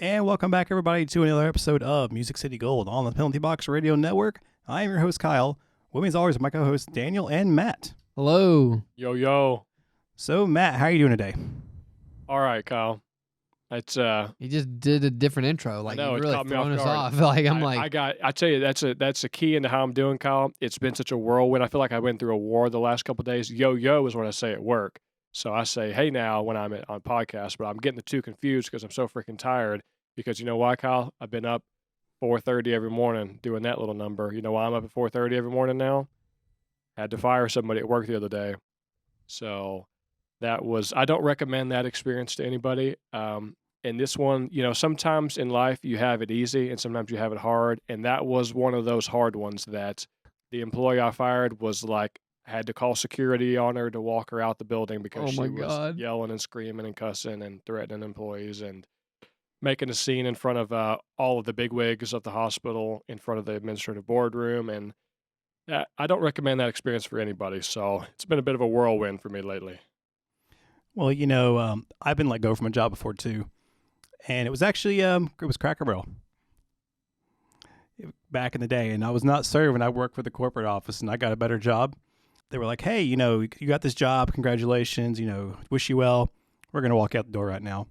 And welcome back, everybody, to another episode of Music City Gold on the Penalty Box Radio Network. I am your host, Kyle. With me, as always, my co-hosts, Daniel and Matt. Hello. Yo, yo. So, Matt, how are you doing today? All right, Kyle. It's You just did a different intro. Like, know, you it really caught me thrown off us guard. off. Like, I tell you, that's a key into how I'm doing, Kyle. It's been such a whirlwind. I feel like I went through a war the last couple of days. Yo, yo is what I say at work. So I say, hey now when I'm on podcast, but I'm getting the two confused because I'm so freaking tired. Because you know why, Kyle? I've been up 4:30 every morning doing that little number. You know why I'm up at 4:30 every morning now? Had to fire somebody at work the other day. So I don't recommend that experience to anybody. And this one, sometimes in life you have it easy and sometimes you have it hard. And that was one of those hard ones that the employee I fired was like, had to call security on her to walk her out the building because she was yelling and screaming and cussing and threatening employees and making a scene in front of all of the bigwigs of the hospital, in front of the administrative boardroom. And I don't recommend that experience for anybody. So it's been a bit of a whirlwind for me lately. Well, I've been let go from a job before, too. And it was actually, it was Cracker Barrel back in the day. And I was not serving. I worked for the corporate office, and I got a better job. They were like, hey, you got this job. Congratulations. Wish you well. We're going to walk out the door right now.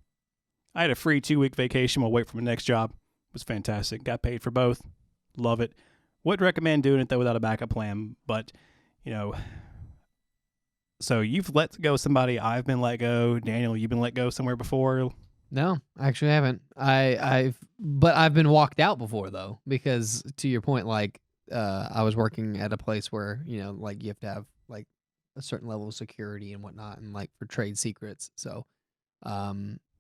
I had a free 2-week vacation while waiting for my next job. It was fantastic. Got paid for both. Love it. Wouldn't recommend doing it, though, without a backup plan. But, so you've let go somebody. I've been let go. Daniel, you've been let go somewhere before? No, I actually haven't. But I've been walked out before, though, because to your point, like, I was working at a place where, like, you have to have, like, a certain level of security and whatnot, and, like, for trade secrets. So,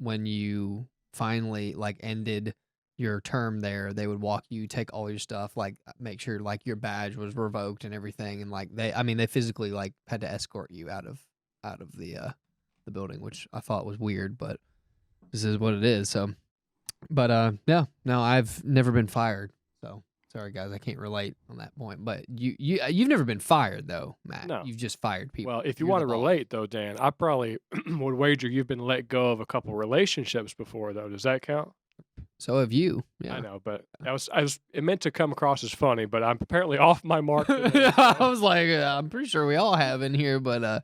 when you finally like ended your term there, they would walk you, take all your stuff, like make sure like your badge was revoked and everything, and like they physically like had to escort you out of the building, which I thought was weird, but this is what it is. So, but no, I've never been fired. So sorry guys, I can't relate on that point. But you've never been fired though, Matt. No. You've just fired people. Well, if you want to relate though, Dan, I probably would wager you've been let go of a couple relationships before though. Does that count? So have you? Yeah. I know, but it meant to come across as funny, but I'm apparently off my mark today. I was like, I'm pretty sure we all have in here, but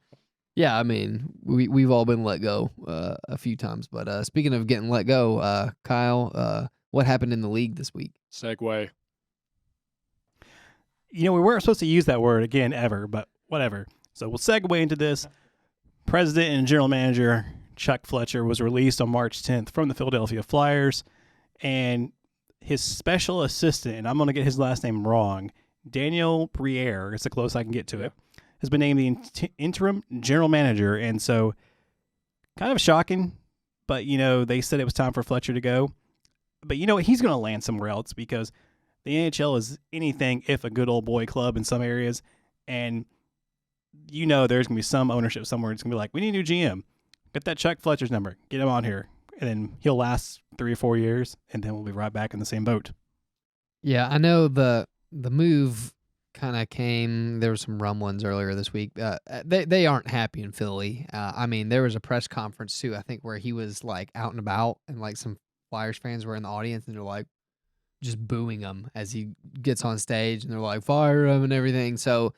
yeah, I mean, we've all been let go a few times. But speaking of getting let go, Kyle, what happened in the league this week? Segue. We weren't supposed to use that word again ever, but whatever. So we'll segue into this. President and General Manager Chuck Fletcher was released on March 10th from the Philadelphia Flyers, and his special assistant, and I'm going to get his last name wrong, Daniel Briere, it's the closest I can get to it, has been named the interim General Manager. And so kind of shocking, but, they said it was time for Fletcher to go. But you know what? He's going to land somewhere else because the NHL is anything if a good old boy club in some areas, and there's going to be some ownership somewhere. It's going to be like, we need a new GM. Get that Chuck Fletcher's number. Get him on here. And then he'll last 3 or 4 years, and then we'll be right back in the same boat. Yeah, I know the move kind of came. There were some rumblings earlier this week. They aren't happy in Philly. I mean, there was a press conference, too, I think, where he was, like, out and about, and, like, some Flyers fans were in the audience, and they're, like, just booing him as he gets on stage, and they're like, fire him and everything. So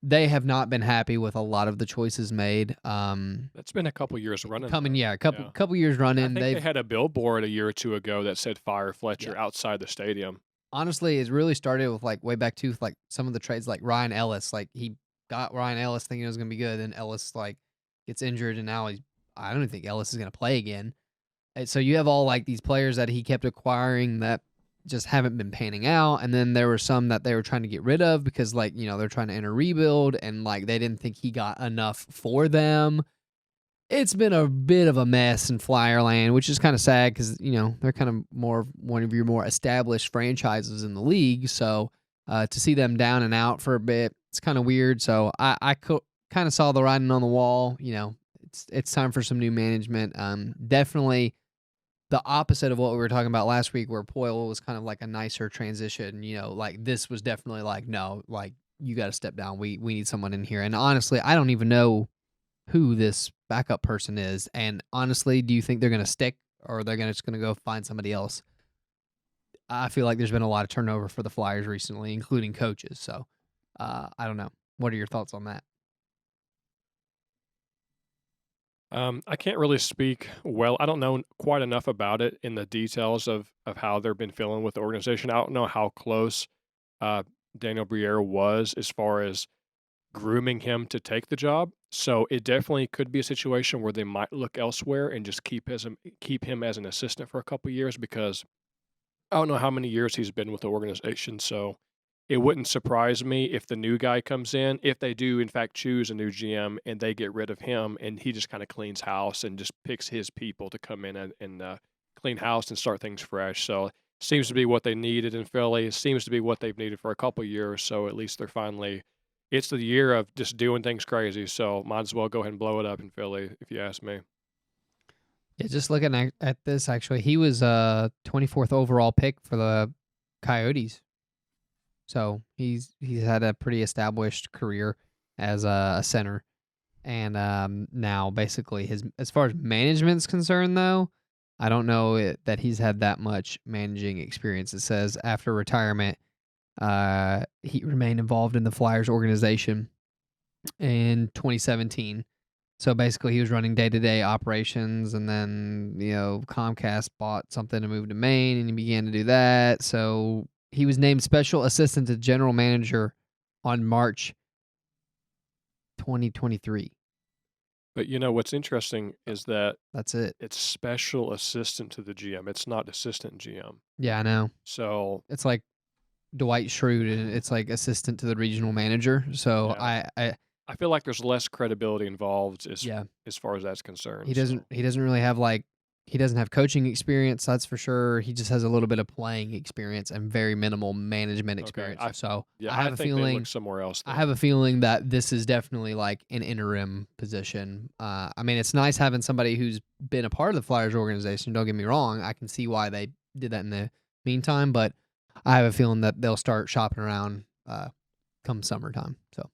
they have not been happy with a lot of the choices made. That's been a couple years running. Couple years running. I think they had a billboard a year or two ago that said fire Fletcher outside the stadium. Honestly, it really started with like way back to like some of the trades, like Ryan Ellis. Like he got Ryan Ellis thinking it was gonna be good, and Ellis like gets injured, and now I don't even think Ellis is gonna play again. And so you have all like these players that he kept acquiring that just haven't been panning out, and then there were some that they were trying to get rid of because like they're trying to enter rebuild, and like they didn't think he got enough for them. It's been a bit of a mess in Flyerland, which is kind of sad because they're kind of one of your more established franchises in the league. So to see them down and out for a bit, it's kind of weird. So I kind of saw the writing on the wall. It's time for some new management. Definitely the opposite of what we were talking about last week, where Poyle was kind of like a nicer transition. Like this was definitely like, no, like you got to step down. We need someone in here. And honestly, I don't even know who this backup person is. And honestly, do you think they're going to stick or they're just gonna go find somebody else. I feel like there's been a lot of turnover for the Flyers recently, including coaches. So I don't know. What are your thoughts on that? I can't really speak well. I don't know quite enough about it in the details of how they've been feeling with the organization. I don't know how close uh, Daniel Briere was as far as grooming him to take the job. So it definitely could be a situation where they might look elsewhere and just keep him as an assistant for a couple years, because I don't know how many years he's been with the organization. So it wouldn't surprise me if the new guy comes in, if they do in fact choose a new GM and they get rid of him and he just kind of cleans house and just picks his people to come in and clean house and start things fresh. So seems to be what they needed in Philly. It seems to be what they've needed for a couple years. So at least they're finally, it's the year of just doing things crazy. So might as well go ahead and blow it up in Philly, if you ask me. Yeah, just looking at this, actually, he was 24th overall pick for the Coyotes. So he's had a pretty established career as a center, and now basically as far as management's concerned, though, I don't know that he's had that much managing experience. It says after retirement, he remained involved in the Flyers organization in 2017. So basically, he was running day-to-day operations, and then Comcast bought something to move to Maine, and he began to do that. So he was named special assistant to general manager on March 2023. But what's interesting is that That's it. it's special assistant to the GM. It's not assistant GM. Yeah, I know. So It's like Dwight Schrute, and it's like assistant to the regional manager. So Yeah. I feel like there's less credibility involved yeah, as far as that's concerned. he doesn't really have he doesn't have coaching experience, that's for sure. He just has a little bit of playing experience and very minimal management experience. So Yeah, I have a think they feeling look somewhere else. I have a feeling that this is definitely like an interim position. I mean, it's nice having somebody who's been a part of the Flyers organization. Don't get me wrong. I can see why they did that in the meantime, but I have a feeling that they'll start shopping around come summertime. So,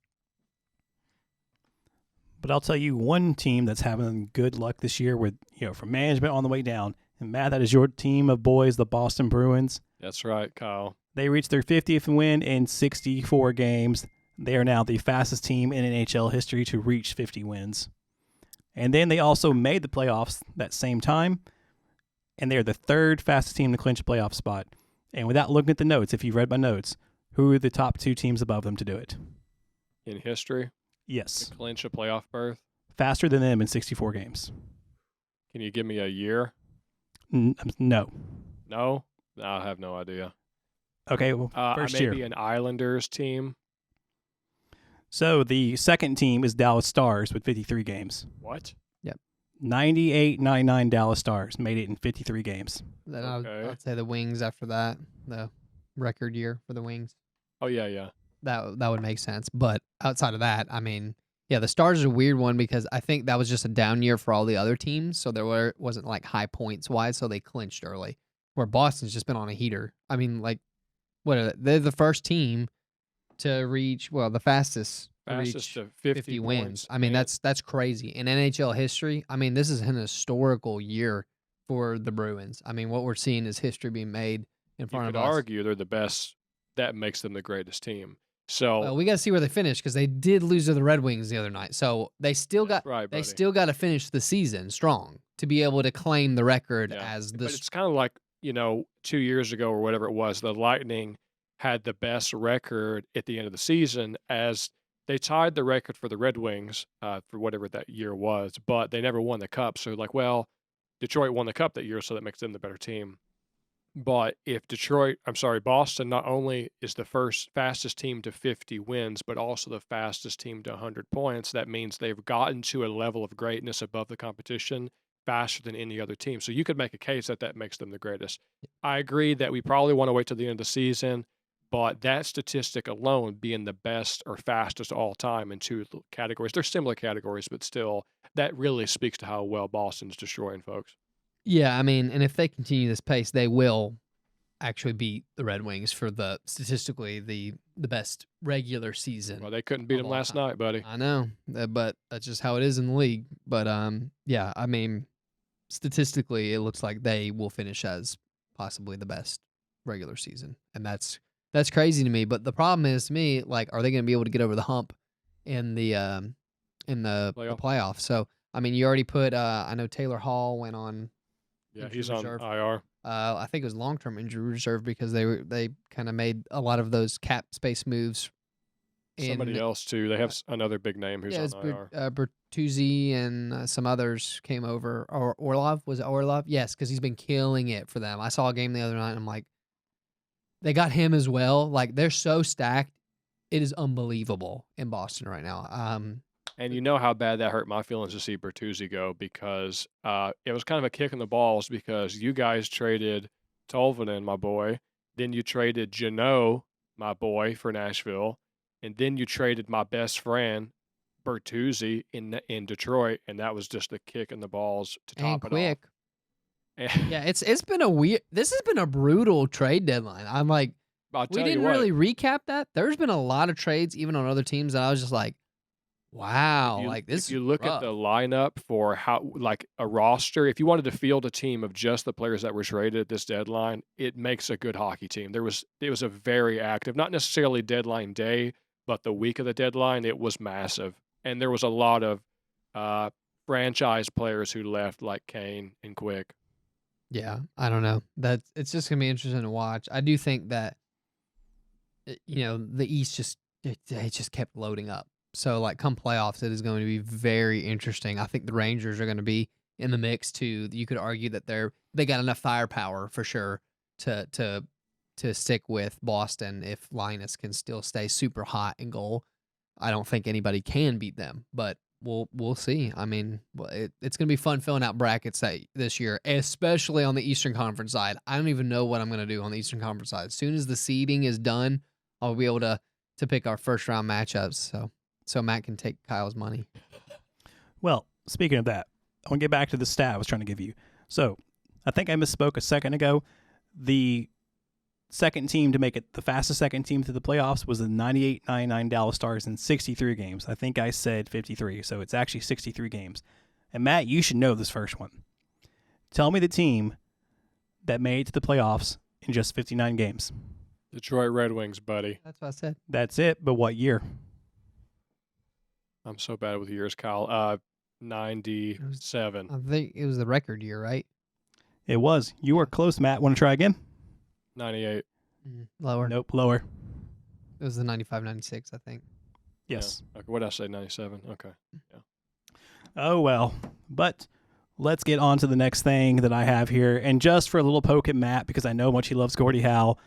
But I'll tell you one team that's having good luck this year with, from management on the way down. And Matt, that is your team of boys, the Boston Bruins. That's right, Kyle. They reached their 50th win in 64 games. They are now the fastest team in NHL history to reach 50 wins. And then they also made the playoffs that same time. And they're the third fastest team to clinch a playoff spot. And without looking at the notes, if you've read my notes, who are the top two teams above them to do it? In history? Yes. To clinch a playoff berth? Faster than them in 64 games. Can you give me a year? No. No? I have no idea. Okay, well, first year. Maybe an Islanders team. So the second team is Dallas Stars with 53 games. What? 98-99 Dallas Stars made it in 53 games. then Okay. I'd say the Wings after that, the record year for the Wings. Oh, yeah. That would make sense. But outside of that, I mean, yeah, the Stars are a weird one because I think that was just a down year for all the other teams. So wasn't like high points wise, so they clinched early. Where Boston's just been on a heater. I mean, like, what are they? They're the first team to reach, the fastest to reach to 50 wins. points. I mean, And that's crazy. In NHL history, I mean, this is an historical year for the Bruins. I mean, what we're seeing is history being made in you front could of us. argue they're the best. That makes them the greatest team. So Well, we got to see where they finish because they did lose to the Red Wings the other night. So they still got right, they buddy. still got to finish the season strong to be able to claim the record as But this. it's kind of like 2 years ago or whatever it was. The Lightning had the best record at the end of the season, as they tied the record for the Red Wings for whatever that year was, but they never won the cup. So Detroit won the cup that year, so that makes them the better team. But if Boston not only is the fastest team to 50 wins, but also the fastest team to 100 points, that means they've gotten to a level of greatness above the competition faster than any other team. So you could make a case that makes them the greatest. I agree that we probably want to wait till the end of the season, but that statistic alone being the best or fastest all time in two categories, they're similar categories, but still, that really speaks to how well Boston's destroying folks. Yeah, I mean, and if they continue this pace, they will actually beat the Red Wings for statistically the best regular season. Well, they couldn't beat of them all last time. night, buddy. I know, but that's just how it is in the league. But yeah, I mean, statistically, it looks like they will finish as possibly the best regular season, and that's crazy to me. But the problem is, to me, like, are they going to be able to get over the hump in the playoffs? So, I mean, you already put. I know Taylor Hall went on. Yeah, injury he's reserve. on IR. I think it was long-term injury reserve because they kind of made a lot of those cap space moves. Somebody else too. They have another big name who's on IR. Bertuzzi and some others came over. Or Orlov, was it Orlov? Yes, because he's been killing it for them. I saw a game the other night, and I'm like, they got him as well. Like, they're so stacked. It is unbelievable in Boston right now. And you know how bad that hurt my feelings to see Bertuzzi go, because it was kind of a kick in the balls, because you guys traded Tolvanen, my boy. Then you traded Jeannot, my boy, for Nashville. And then you traded my best friend, Bertuzzi, in Detroit. And that was just a kick in the balls to top and it quick. off. Yeah, it's been a weird. This has been a brutal trade deadline. I'm like, we didn't really recap that. There's been a lot of trades, even on other teams, that I was just like, wow, like this. If you look at the lineup for how, like, a roster, if you wanted to field a team of just the players that were traded at this deadline, it makes a good hockey team. It was a very active, not necessarily deadline day, but the week of the deadline, it was massive. And there was a lot of franchise players who left, like Kane and Quick. Yeah, I don't know. It's just gonna be interesting to watch. I do think that the East just kept loading up. So, like, come playoffs, it is going to be very interesting. I think the Rangers are going to be in the mix too. You could argue that they got enough firepower for sure to stick with Boston if Linus can still stay super hot in goal. I don't think anybody can beat them, but we'll see. I mean, it's going to be fun filling out brackets this year, especially on the Eastern Conference side. I don't even know what I'm going to do on the Eastern Conference side. As soon as the seeding is done, I'll be able to pick our first round matchups. So Matt can take Kyle's money. Well, speaking of that, I want to get back to the stat I was trying to give you. So I think I misspoke a second ago. The second team to make it the fastest second team to the playoffs was the 98-99 Dallas Stars in 63 games. I think I said 53, so it's actually 63 games. And Matt, you should know this first one. Tell me the team that made it to the playoffs in just 59 games. Detroit Red Wings, buddy. That's what I said. That's it, but what year? I'm so bad with years, Kyle. 97. I think it was the record year, right? It was. You were close, Matt. Want to try again? 98. Lower. Nope, lower. It was the 95-96, I think. Yes. Yeah. Okay, what did I say? 97. Okay. Yeah. Oh, well. But let's get on to the next thing that I have here. And just for a little poke at Matt, because I know how much he loves Gordie Howe,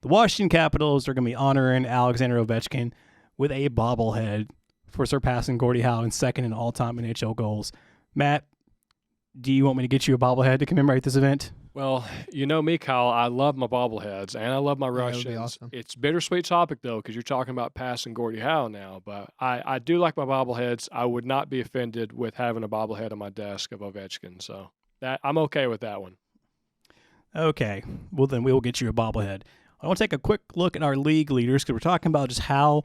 the Washington Capitals are going to be honoring Alexander Ovechkin with a bobblehead for surpassing Gordie Howe in second in all-time NHL goals. Matt, do you want me to get you a bobblehead to commemorate this event? Well, you know me, Kyle. I love my bobbleheads, and I love my Russians. That would be awesome. It's a bittersweet topic, though, because you're talking about passing Gordie Howe now. But I do like my bobbleheads. I would not be offended with having a bobblehead on my desk of Ovechkin. So that I'm okay with that one. Okay. Well, then we will get you a bobblehead. I want to take a quick look at our league leaders because we're talking about just how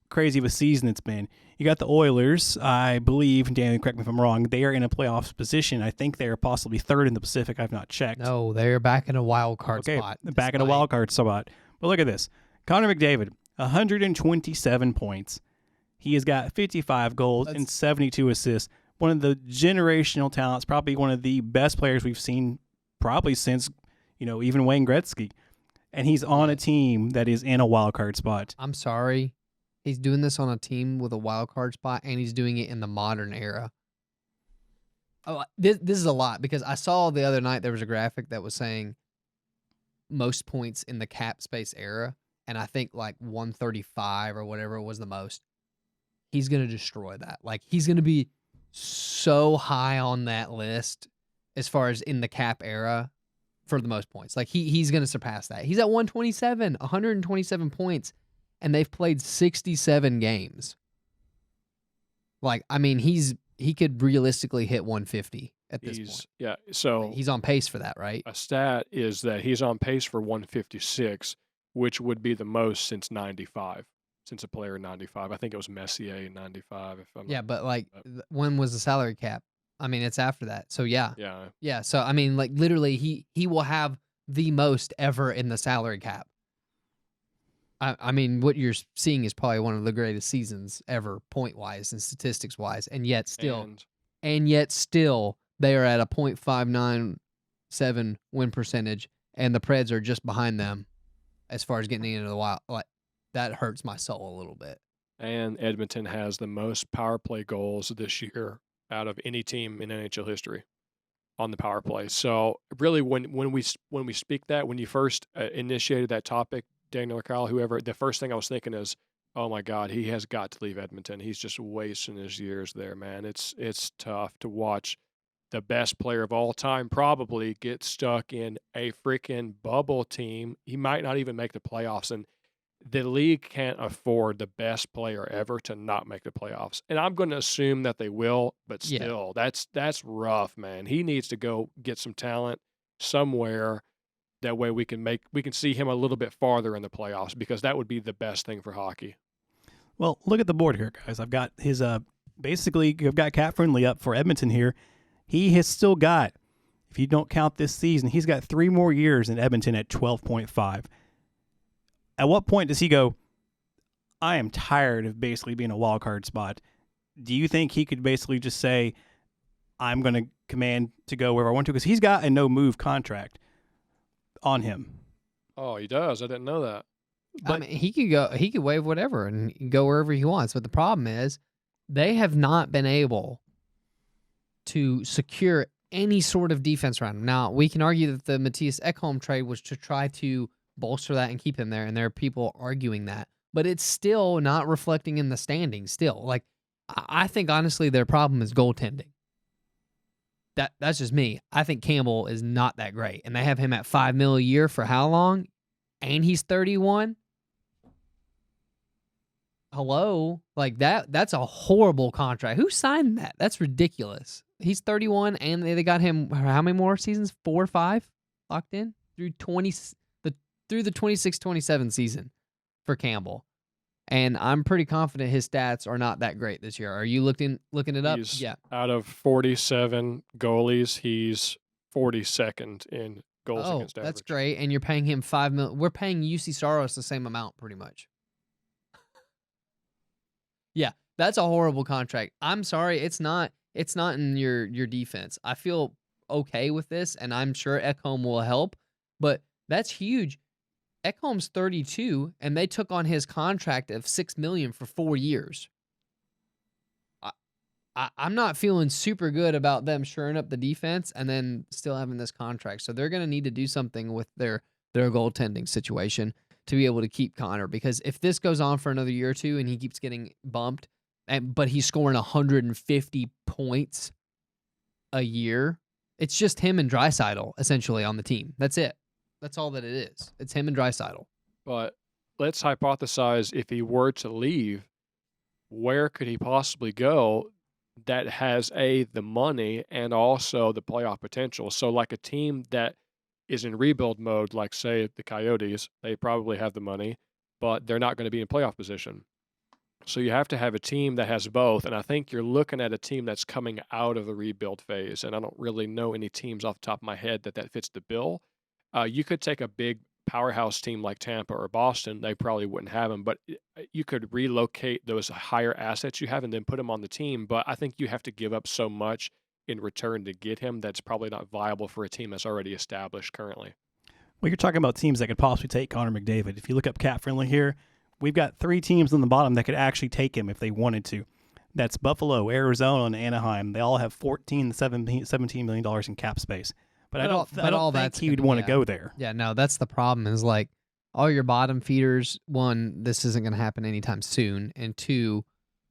crazy of a season it's been. You got the Oilers, I believe, Dan, correct me if I'm wrong, they are in a playoff position. I think they are possibly third in the Pacific. I've not checked. No, they're back in a wild card spot. Back in a wild card spot. But look at this. Connor McDavid, 127 points. He has got 55 goals and 72 assists. One of the generational talents, probably one of the best players we've seen probably since, even Wayne Gretzky. And he's on a team that is in a wild card spot. I'm sorry. He's doing this on a team with a wild card spot, and he's doing it in the modern era. Oh, this is a lot because I saw the other night there was a graphic that was saying most points in the cap space era, and I think like 135 or whatever was the most. He's going to destroy that. Like, he's going to be so high on that list as far as in the cap era for the most points. Like, he's going to surpass that. He's at 127 points. And they've played 67 games. Like, I mean, he could realistically hit 150 at this point. Yeah, so he's on pace for that, right? A stat is that he's on pace for 156, which would be the most since 95, since a player in 95. I think it was Messier in 95. But like, when was the salary cap I mean, it's after that. So yeah. Yeah. Yeah. So I mean, like literally, he will have the most ever in the salary cap. I mean, what you're seeing is probably one of the greatest seasons ever, point wise and statistics wise, and yet still, they are at a .597 win percentage, and the Preds are just behind them as far as getting into the wild. Like that hurts my soul a little bit. And Edmonton has the most power play goals this year out of any team in NHL history on the power play. So really, when we speak that, when you first initiated that topic, Daniel or Kyle, whoever, the first thing I was thinking is, oh my God, he has got to leave Edmonton. He's just wasting his years there, man. It's tough to watch the best player of all time probably get stuck in a freaking bubble team. He might not even make the playoffs, and the league can't afford the best player ever to not make the playoffs. And I'm going to assume that they will, but still, that's rough, man. He needs to go get some talent somewhere. That way we can see him a little bit farther in the playoffs, because that would be the best thing for hockey. Well, look at the board here, guys. I've got his basically I've got Cap Friendly up for Edmonton here. He has still got, if you don't count this season, he's got 3 more years in Edmonton at 12.5. At what point does he go, I am tired of basically being a wild card spot? Do you think he could basically just say, I'm going to command to go wherever I want to? Because he's got a no-move contract on him. Oh, he does? I didn't know that. But I mean, he could waive whatever and go wherever he wants. But the problem is they have not been able to secure any sort of defense around him. Now, we can argue that the Matthias Ekholm trade was to try to bolster that and keep him there, and there are people arguing that. But it's still not reflecting in the standings still. Like, I think, honestly, their problem is goaltending. That's just me. I think Campbell is not that great, and they have him at $5 million a year for how long? And he's 31. Hello, like that's a horrible contract. Who signed that? That's ridiculous. He's 31, and they got him how many more seasons? 4 or 5 locked in through the 26-27 season for Campbell. And I'm pretty confident his stats are not that great this year. Are you looking it up? Yeah. Out of 47 goalies, he's 42nd in goals against average. That's great. And you're paying him $5 million. We're paying UC Saros the same amount, pretty much. Yeah, that's a horrible contract. I'm sorry, it's not in your defense. I feel okay with this, and I'm sure Ekholm will help, but that's huge. Ekholm's 32, and they took on his contract of $6 million for 4 years. I'm not feeling super good about them shoring up the defense and then still having this contract. So they're going to need to do something with their goaltending situation to be able to keep Connor. Because if this goes on for another year or two and he keeps getting bumped, but he's scoring 150 points a year, it's just him and Draisaitl essentially on the team. That's it. That's all that it is. It's him and Draisaitl. But let's hypothesize, if he were to leave, where could he possibly go that has the money and also the playoff potential? So like a team that is in rebuild mode, like say the Coyotes, they probably have the money, but they're not going to be in playoff position. So you have to have a team that has both, and I think you're looking at a team that's coming out of the rebuild phase, and I don't really know any teams off the top of my head that fits the bill. You could take a big powerhouse team like Tampa or Boston. They probably wouldn't have him, but you could relocate those higher assets you have and then put him on the team. But I think you have to give up so much in return to get him that's probably not viable for a team that's already established currently. Well, you're talking about teams that could possibly take Connor McDavid. If you look up Cap Friendly here, we've got 3 teams on the bottom that could actually take him if they wanted to. That's Buffalo, Arizona, and Anaheim. They all have $14 to $17 million in cap space. But I don't think he would want to go there. Yeah, no, that's the problem is like all your bottom feeders, 1, this isn't going to happen anytime soon. And 2,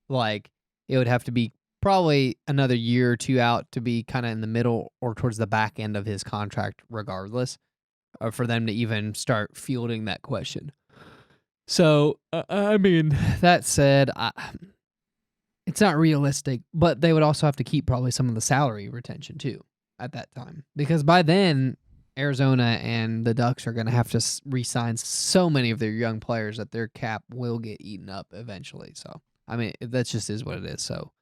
like it would have to be probably another year or 2 out to be kind of in the middle or towards the back end of his contract regardless, for them to even start fielding that question. So, I mean, that said, it's not realistic, but they would also have to keep probably some of the salary retention too at that time. Because by then, Arizona and the Ducks are going to have to re-sign so many of their young players that their cap will get eaten up eventually. So, I mean, that just is what it is. So,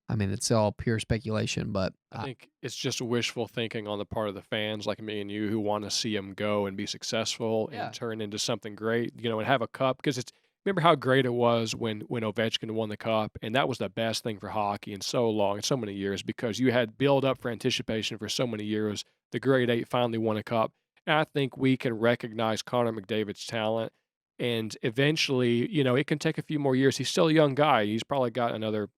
I mean, it's all pure speculation, but I think it's just wishful thinking on the part of the fans like me and you who want to see him go and be successful Yeah. and turn into something great, and have a cup. Because remember how great it was when Ovechkin won the cup, and that was the best thing for hockey in so long, in so many years, because you had build up for anticipation for so many years. The Great Eight finally won a cup. And I think we can recognize Connor McDavid's talent. And eventually, it can take a few more years. He's still a young guy. He's probably got another,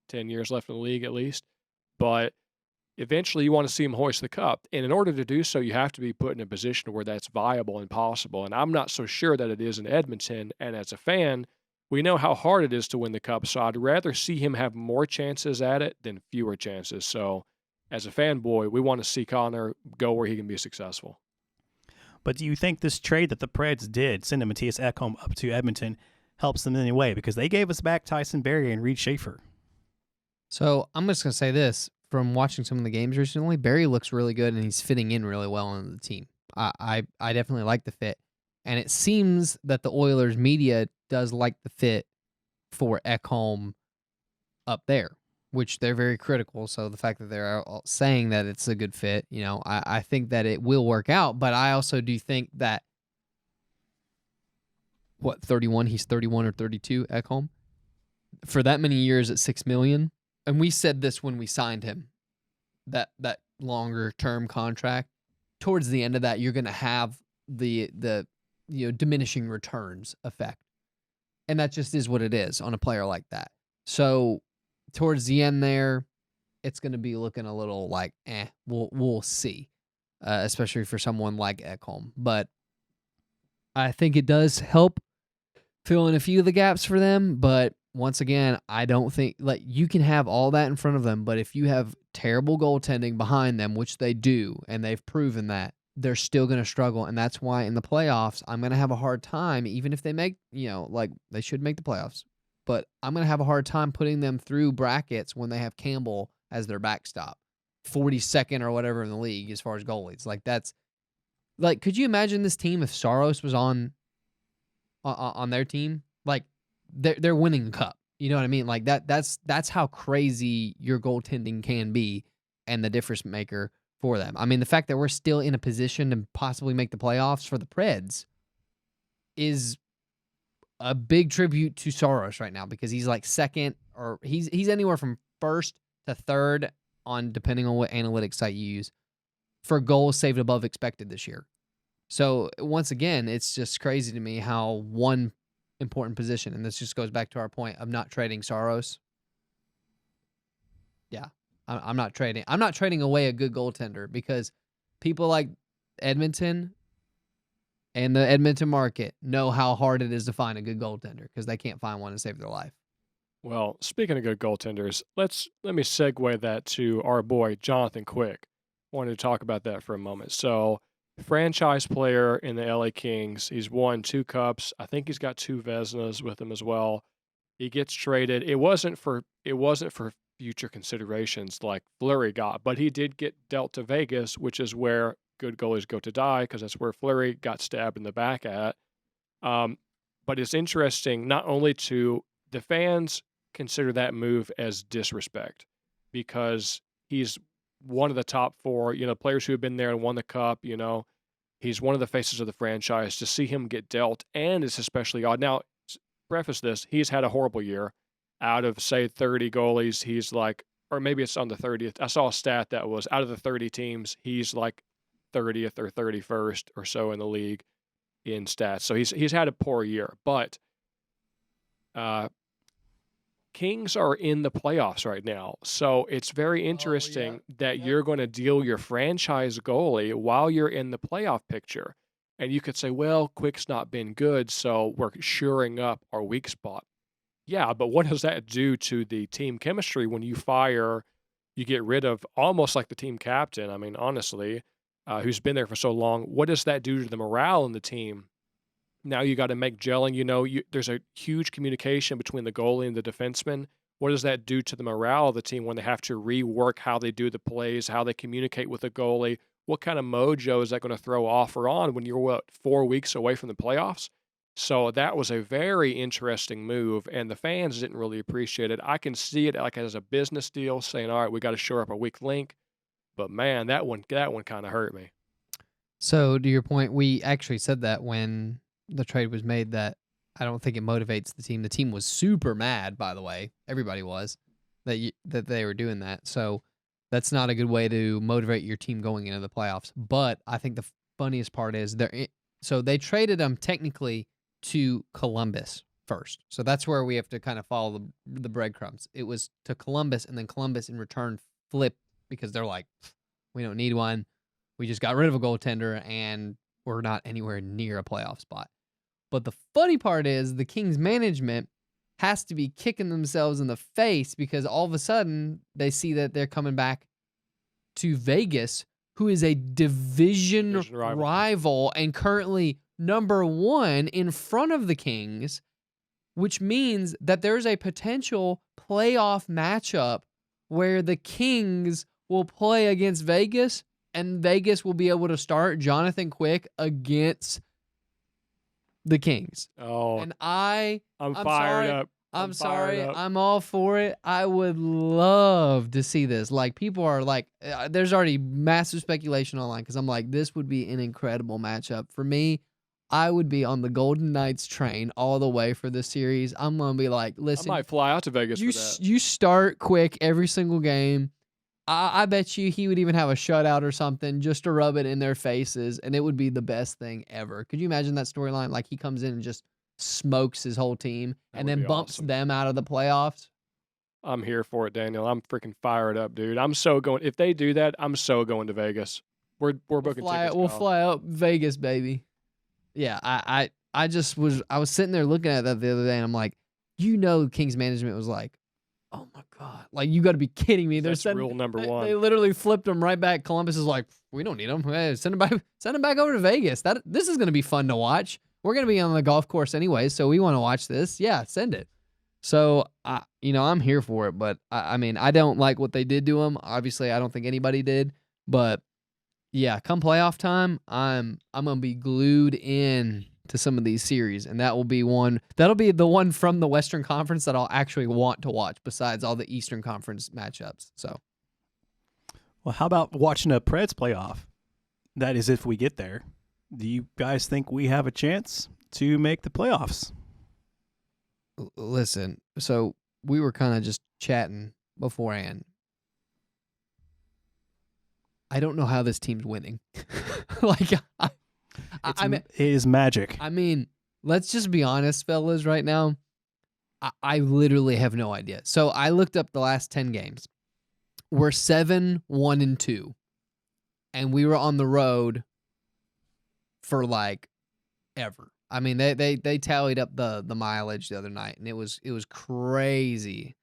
10 years left in the league at least. But eventually you want to see him hoist the cup. And in order to do so, you have to be put in a position where that's viable and possible. And I'm not so sure that it is in Edmonton. And as a fan, we know how hard it is to win the cup. So I'd rather see him have more chances at it than fewer chances. So as a fanboy, we want to see Connor go where he can be successful. But do you think this trade that the Preds did, sending Matthias Ekholm up to Edmonton, helps them in any way? Because they gave us back Tyson Barrie and Reed Schaefer. So I'm just gonna say this: from watching some of the games recently, Barry looks really good and he's fitting in really well into the team. I definitely like the fit, and it seems that the Oilers media does like the fit for Ekholm up there, which they're very critical. So the fact that they're all saying that it's a good fit, I think that it will work out. But I also do think that 31? He's 31 or 32, Ekholm, for that many years at $6 million. And we said this when we signed him, that longer term contract. Towards the end of that, you're going to have the diminishing returns effect, and that just is what it is on a player like that. So towards the end there, it's going to be looking a little like, we'll see, especially for someone like Ekholm. But I think it does help fill in a few of the gaps for them. But once again, I don't think you can have all that in front of them, but if you have terrible goaltending behind them, which they do, and they've proven that, they're still going to struggle. And that's why in the playoffs, I'm going to have a hard time, even if they make, they should make the playoffs, but I'm going to have a hard time putting them through brackets when they have Campbell as their backstop, 42nd or whatever in the league as far as goalies. Could you imagine this team if Saros was on their team? They're winning the cup. You know what I mean? That's how crazy your goaltending can be and the difference maker for them. I mean, the fact that we're still in a position to possibly make the playoffs for the Preds is a big tribute to Saros right now, because he's like second, or he's anywhere from first to third on, depending on what analytics site you use, for goals saved above expected this year. So once again, it's just crazy to me how one important position, and this just goes back to our point of not trading Saros. Yeah, I'm not trading. I'm not trading away a good goaltender, because people like Edmonton and the Edmonton market know how hard it is to find a good goaltender, because they can't find one to save their life. Well, speaking of good goaltenders, let me segue that to our boy Jonathan Quick. Wanted to talk about that for a moment. So, franchise player in the LA Kings. He's won 2 cups. I think he's got 2 Vezinas with him as well. He gets traded. It wasn't for future considerations like Fleury got, but he did get dealt to Vegas, which is where good goalies go to die, because that's where Fleury got stabbed in the back at. But it's interesting, not only to the fans consider that move as disrespect, because he's one of the top 4, players who have been there and won the cup, he's one of the faces of the franchise. To see him get dealt, and it's especially odd. Now, preface this, he's had a horrible year. Out of, say, 30 goalies, he's like, or maybe it's on the 30th. I saw a stat that was out of the 30 teams, he's like 30th or 31st or so in the league in stats. So he's had a poor year, but Kings are in the playoffs right now. So it's very interesting that you're going to deal your franchise goalie while you're in the playoff picture. And you could say, well, Quick's not been good, so we're shoring up our weak spot. Yeah, but what does that do to the team chemistry when you get rid of almost like the team captain? I mean, honestly, who's been there for so long. What does that do to the morale in the team? Now you got to make gelling. There's a huge communication between the goalie and the defenseman. What does that do to the morale of the team when they have to rework how they do the plays, how they communicate with the goalie? What kind of mojo is that going to throw off or on when you're 4 weeks away from the playoffs? So that was a very interesting move, and the fans didn't really appreciate it. I can see it like as a business deal, saying, "All right, we got to shore up a weak link." But man, that one kind of hurt me. So to your point, we actually said that when the trade was made that I don't think it motivates the team. The team was super mad, by the way. Everybody was that they were doing that. So that's not a good way to motivate your team going into the playoffs. But I think the funniest part is they traded him technically to Columbus first. So that's where we have to kind of follow the breadcrumbs. It was to Columbus, and then Columbus in return flipped because they're like, we don't need one. We just got rid of a goaltender, and we're not anywhere near a playoff spot. But the funny part is the Kings management has to be kicking themselves in the face because all of a sudden they see that they're coming back to Vegas, who is a division rival and currently number 1 in front of the Kings, which means that there's a potential playoff matchup where the Kings will play against Vegas, and Vegas will be able to start Jonathan Quick against the Kings. Oh, and I'm fired up. I'm sorry. I'm all for it. I would love to see this. Like, people are like, there's already massive speculation online because I'm like, this would be an incredible matchup. For me, I would be on the Golden Knights train all the way for this series. I'm going to be like, listen. I might fly out to Vegas for that. You start Quick every single game. I bet you he would even have a shutout or something just to rub it in their faces, and it would be the best thing ever. Could you imagine that storyline? Like, he comes in and just smokes his whole team and then bumps them out of the playoffs. I'm here for it, Daniel. I'm freaking fired up, dude. I'm so going. If they do that, I'm so going to Vegas. We're booking tickets. We'll fly up Vegas, baby. Yeah, I was sitting there looking at that the other day, and I'm like, Kings management was like, oh my God, like, you got to be kidding me. That's rule number 1. They literally flipped them right back. Columbus is like, we don't need them. Hey, send them back over to Vegas. This is going to be fun to watch. We're going to be on the golf course anyway, so we want to watch this. Yeah, send it. So, I'm here for it, but I mean, I don't like what they did to him. Obviously, I don't think anybody did, but yeah, come playoff time, I'm going to be glued in to some of these series, and that'll be the one from the Western Conference that I'll actually want to watch besides all the Eastern Conference matchups. So, well, how about watching a Preds playoff? That is if we get there. Do you guys think we have a chance to make the playoffs? Listen, so we were kind of just chatting beforehand. I don't know how this team's winning. Like, it is magic. I mean, let's just be honest, fellas, right now. I literally have no idea. So I looked up the last 10 games. We're 7-1-2. And we were on the road for like ever. I mean, they tallied up the mileage the other night, and it was crazy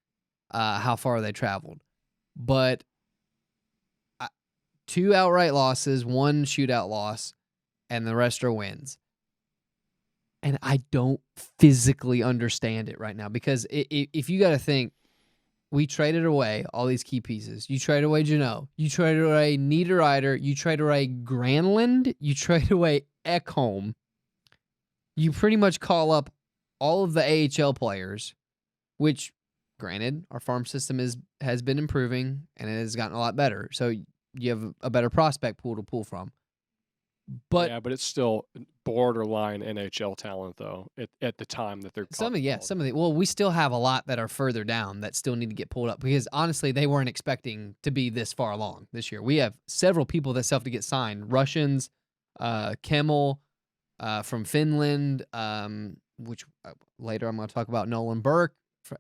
how far they traveled. But 2 outright losses, 1 shootout loss, and the rest are wins. And I don't physically understand it right now because if you got to think, we traded away all these key pieces. You traded away Jeannot. You traded away Niederreiter. You traded away Granlund. You traded away Ekholm. You pretty much call up all of the AHL players, which, granted, our farm system has been improving and it has gotten a lot better. So you have a better prospect pool to pull from. But it's still borderline NHL talent though. At the time that they're some of the. Well, we still have a lot that are further down that still need to get pulled up because honestly, they weren't expecting to be this far along this year. We have several people that still have to get signed. Russians, Kemmel, from Finland, which later I'm going to talk about Nolan Burke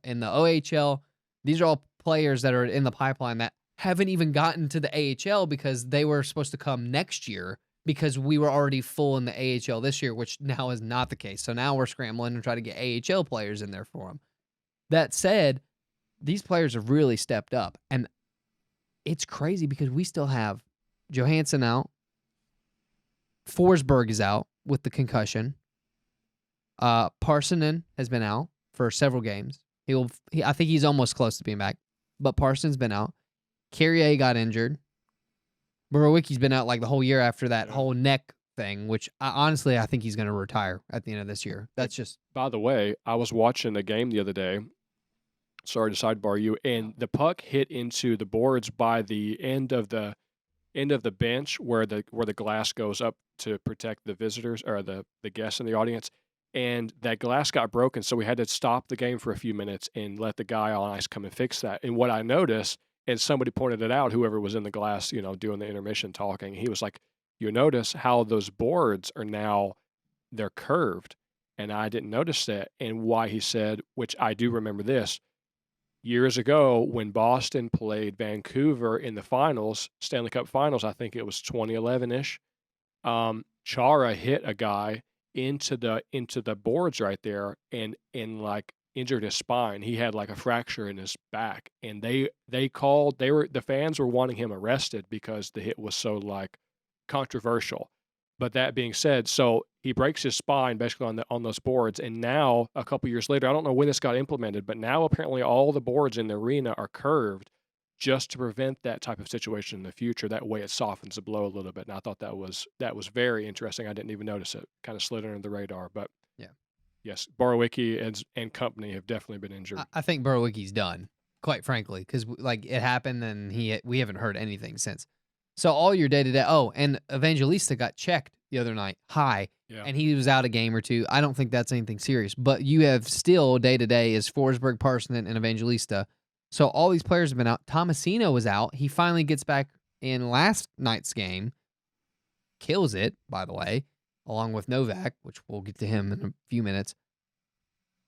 in the OHL. These are all players that are in the pipeline that haven't even gotten to the AHL because they were supposed to come next year because we were already full in the AHL this year, which now is not the case. So now we're scrambling to try to get AHL players in there for them. That said, these players have really stepped up. And it's crazy because we still have Johansson out. Forsberg is out with the concussion. Parsonen has been out for several games. I think he's almost close to being back. But Parson's been out. Carrier got injured. Borowicki's been out like the whole year after that whole neck thing, which honestly I think he's going to retire at the end of this year. That's just. By the way, I was watching a game the other day. Sorry to sidebar you, and the puck hit into the boards by the end of the bench where the glass goes up to protect the visitors or the guests in the audience, and that glass got broken, so we had to stop the game for a few minutes and let the guy on ice come and fix that. And what I noticed, and somebody pointed it out, whoever was in the glass, doing the intermission talking, he was like, "You notice how those boards are now they're curved," and I didn't notice that. And why he said, which I do remember this. Years ago, when Boston played Vancouver in the finals, Stanley Cup Finals, I think it was 2011-ish, Chara hit a guy into the boards right there and like injured his spine. He had like a fracture in his back, and the fans were wanting him arrested because the hit was so like controversial. But that being said, so he breaks his spine basically on those boards, and now a couple years later, I don't know when this got implemented, but now apparently all the boards in the arena are curved just to prevent that type of situation in the future. That way, it softens the blow a little bit. And I thought that was very interesting. I didn't even notice it; kind of slid under the radar. But yeah, yes, Borowiecki and company have definitely been injured. I think Borowiecki's done, quite frankly, because like it happened and we haven't heard anything since. So all your day-to-day, and Evangelista got checked the other night, and he was out a game or two. I don't think that's anything serious. But you have still day-to-day is Forsberg, Parsonen, and Evangelista. So all these players have been out. Tomasino was out. He finally gets back in last night's game. Kills it, by the way, along with Novak, which we'll get to him in a few minutes.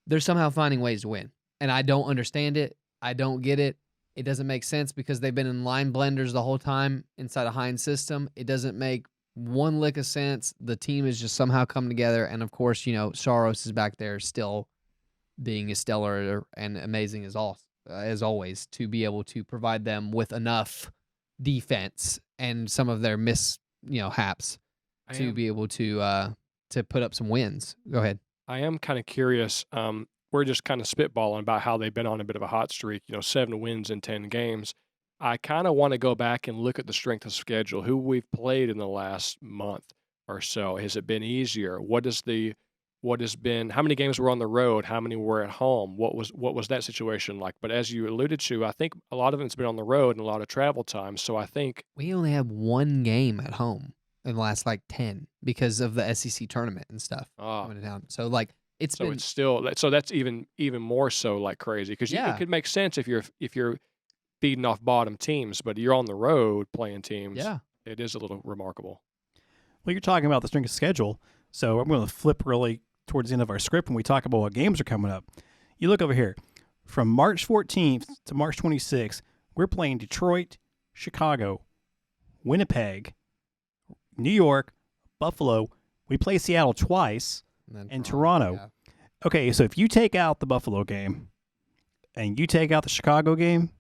They're somehow finding ways to win. And I don't understand it. I don't get it. It doesn't make sense because they've been in line blenders the whole time inside a Heinz system. It doesn't make one lick of sense. The team has just somehow come together. And, of course, Saros is back there still being as stellar and amazing as always to be able to provide them with enough defense and some of their haps to be able to put up some wins. Go ahead. I am kind of curious. We're just kind of spitballing about how they've been on a bit of a hot streak, 7 wins in 10 games. I kind of want to go back and look at the strength of schedule, who we've played in the last month or so. Has it been easier? How many games were on the road? How many were at home? What was that situation like? But as you alluded to, I think a lot of it's been on the road and a lot of travel time. So I think we only have 1 game at home in the last 10 because of the SEC tournament and stuff coming down. So it's still so that's even more so crazy because it could make sense if you're feeding off bottom teams, but you're on the road playing teams. Yeah, it is a little remarkable. Well, you're talking about the strength of schedule, so I'm going to flip really towards the end of our script when we talk about what games are coming up. You look over here, from March 14th to March 26th, we're playing Detroit, Chicago, Winnipeg, New York, Buffalo. We play Seattle twice. And Toronto. Yeah. Okay, so if you take out the Buffalo game and you take out the Chicago game,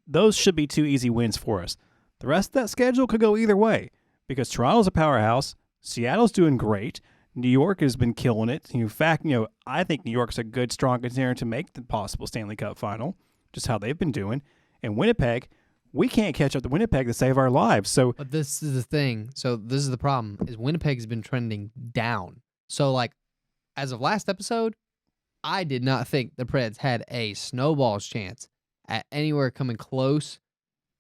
those should be 2 easy wins for us. The rest of that schedule could go either way because Toronto's a powerhouse, Seattle's doing great, New York has been killing it. In fact, I think New York's a good, strong contender to make the possible Stanley Cup final, just how they've been doing. And Winnipeg, we can't catch up to Winnipeg to save our lives. So, but this is the thing. So this is the problem: is Winnipeg has been trending down. So, as of last episode, I did not think the Preds had a snowball's chance at anywhere coming close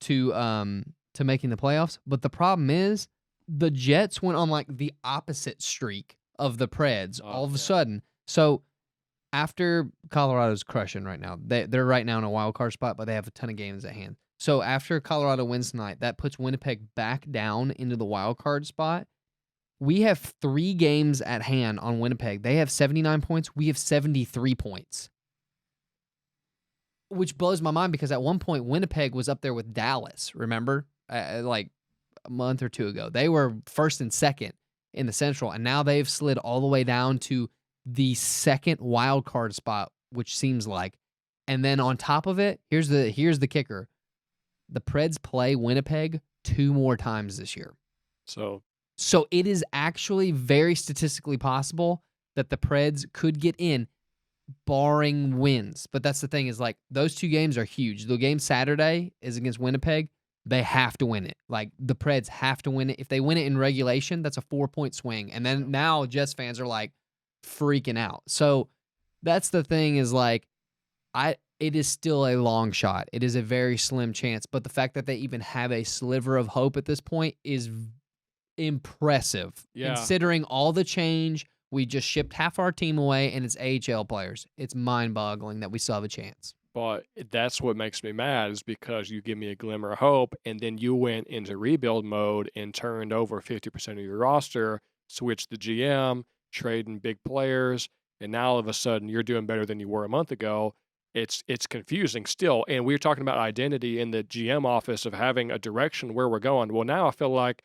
to making the playoffs. But the problem is, the Jets went on the opposite streak of the Preds all of a sudden. So, after Colorado's crushing right now, they're right now in a wild card spot, but they have a ton of games at hand. So, after Colorado wins tonight, that puts Winnipeg back down into the wild card spot. We have 3 games at hand on Winnipeg. They have 79 points. We have 73 points. Which blows my mind because at one point, Winnipeg was up there with Dallas, remember? A month or 2 ago. They were first and second in the Central, and now they've slid all the way down to the second wild card spot, which seems like. And then on top of it, here's the kicker. The Preds play Winnipeg 2 more times this year. So it is actually very statistically possible that the Preds could get in, barring wins. But that's the thing is those 2 games are huge. The game Saturday is against Winnipeg. they have to win it. Like, the Preds have to win it. If they win it in regulation, that's a 4-point swing. And then now Jets fans are, like, freaking out. So that's the thing is, like, it is still a long shot. It is a very slim chance. But the fact that they even have a sliver of hope at this point is impressive. Yeah. Considering all the change, we just shipped half our team away, and it's AHL players. It's mind-boggling that we still have a chance. But that's what makes me mad is because you give me a glimmer of hope, and then you went into rebuild mode and turned over 50% of your roster, switched the GM, trading big players, and now all of a sudden you're doing better than you were a month ago. It's confusing still. And we were talking about identity in the GM office of having a direction where we're going. Well, now I feel like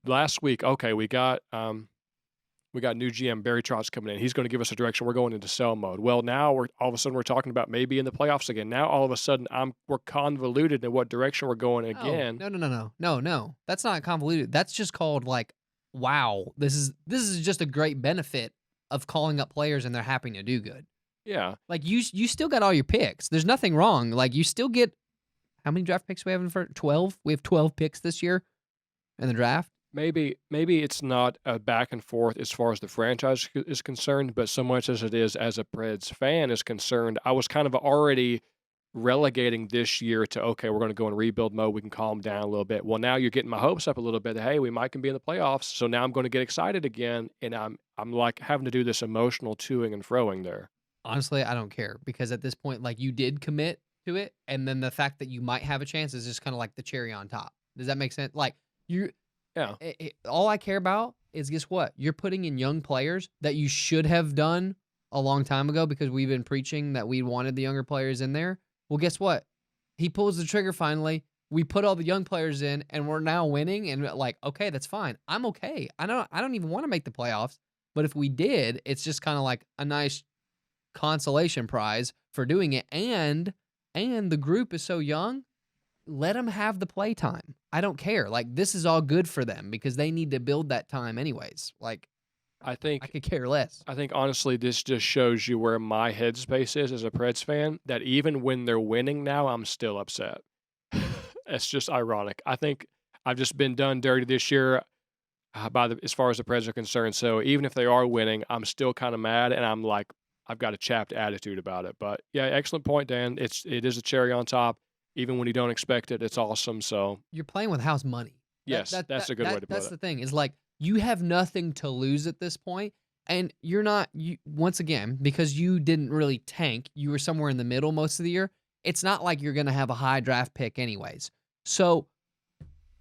last week, okay, we got new GM Barry Trotz coming in. He's going to give us a direction. We're going into sell mode. Well, now all of a sudden we're talking about maybe in the playoffs again. Now all of a sudden we're convoluted in what direction we're going again. No. That's not convoluted. That's just called like, wow. This is just a great benefit of calling up players and they're happy to do good. Yeah. Like you still got all your picks. There's nothing wrong. Like you still get how many draft picks we have in for 12? We have 12 picks this year in the draft. Maybe it's not a back and forth as far as the franchise is concerned, but so much as it is as a Preds fan is concerned, I was kind of already relegating this year to, okay, we're going to go in rebuild mode. We can calm down a little bit. Well, now you're getting my hopes up a little bit. Hey, we might can be in the playoffs. So now I'm going to get excited again. And I'm like having to do this emotional toing and froing there. Honestly, I don't care because at this point, like you did commit to it. And then the fact that you might have a chance is just kind of like the cherry on top. Does that make sense? Like Yeah. All I care about is guess what? You're putting in young players that you should have done a long time ago because we've been preaching that we wanted the younger players in there. Well, guess what? He pulls the trigger finally. We put all the young players in, and we're now winning. And like, okay, that's fine. I'm okay. I don't even want to make the playoffs. But if we did, it's just kind of like a nice consolation prize for doing it. And the group is so young. Let them have the play time. I don't care. Like, this is all good for them because they need to build that time anyways. Like, I could care less. I think, honestly, this just shows you where my headspace is as a Preds fan, that even when they're winning now, I'm still upset. It's just ironic. I think I've just been done dirty this year as far as the Preds are concerned. So even if they are winning, I'm still kind of mad, and I'm like, I've got a chapped attitude about it. But, yeah, excellent point, Dan. It is a cherry on top. Even when you don't expect it, it's awesome. So you're playing with house money. Yes, that's a good way to put it. That's the thing. Is like you have nothing to lose at this point, and you're not. Once again, because you didn't really tank, you were somewhere in the middle most of the year. It's not like you're going to have a high draft pick anyways. So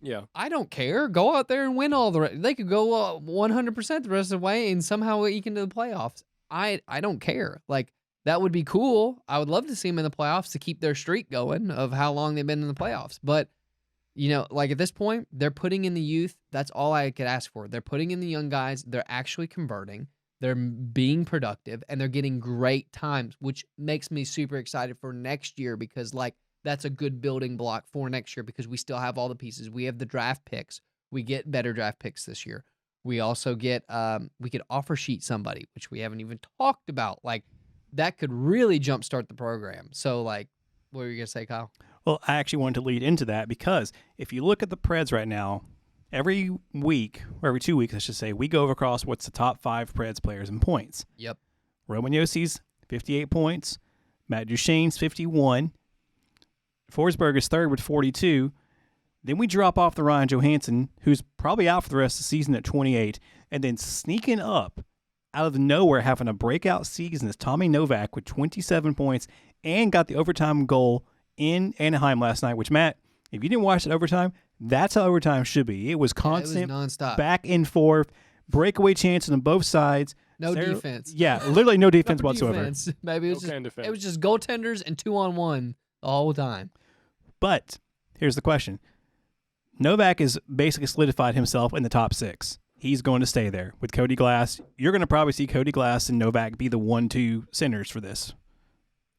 yeah, I don't care. Go out there and win all the. They could go 100% the rest of the way and somehow eke into the playoffs. I don't care. Like. That would be cool. I would love to see them in the playoffs to keep their streak going of how long they've been in the playoffs. But, like at this point, they're putting in the youth. That's all I could ask for. They're putting in the young guys. They're actually converting. They're being productive, and they're getting great times, which makes me super excited for next year because, like, that's a good building block for next year because we still have all the pieces. We have the draft picks. We get better draft picks this year. We also get, we could offer sheet somebody, which we haven't even talked about. Like, that could really jumpstart the program. So, like, what were you going to say, Kyle? Well, I actually wanted to lead into that because if you look at the Preds right now, every week, or every 2 weeks, I should say, we go across what's the top 5 Preds players in points. Yep. Roman Yossi's 58 points. Matt Duchene's 51. Forsberg is third with 42. Then we drop off the Ryan Johansson, who's probably out for the rest of the season at 28. And then sneaking up out of nowhere, having a breakout season is Tommy Novak with 27 points and got the overtime goal in Anaheim last night, which, Matt, if you didn't watch that overtime, that's how overtime should be. It was constant, it was nonstop. Back and forth, breakaway chances on both sides. No defense. Yeah, literally no defense No whatsoever. defense. Maybe it defense. was just goaltenders and 2-on-1 the whole time. But here's the question. Novak has basically solidified himself in the top 6. He's going to stay there with Cody Glass. You're going to probably see Cody Glass and Novak be the 1-2 centers for this,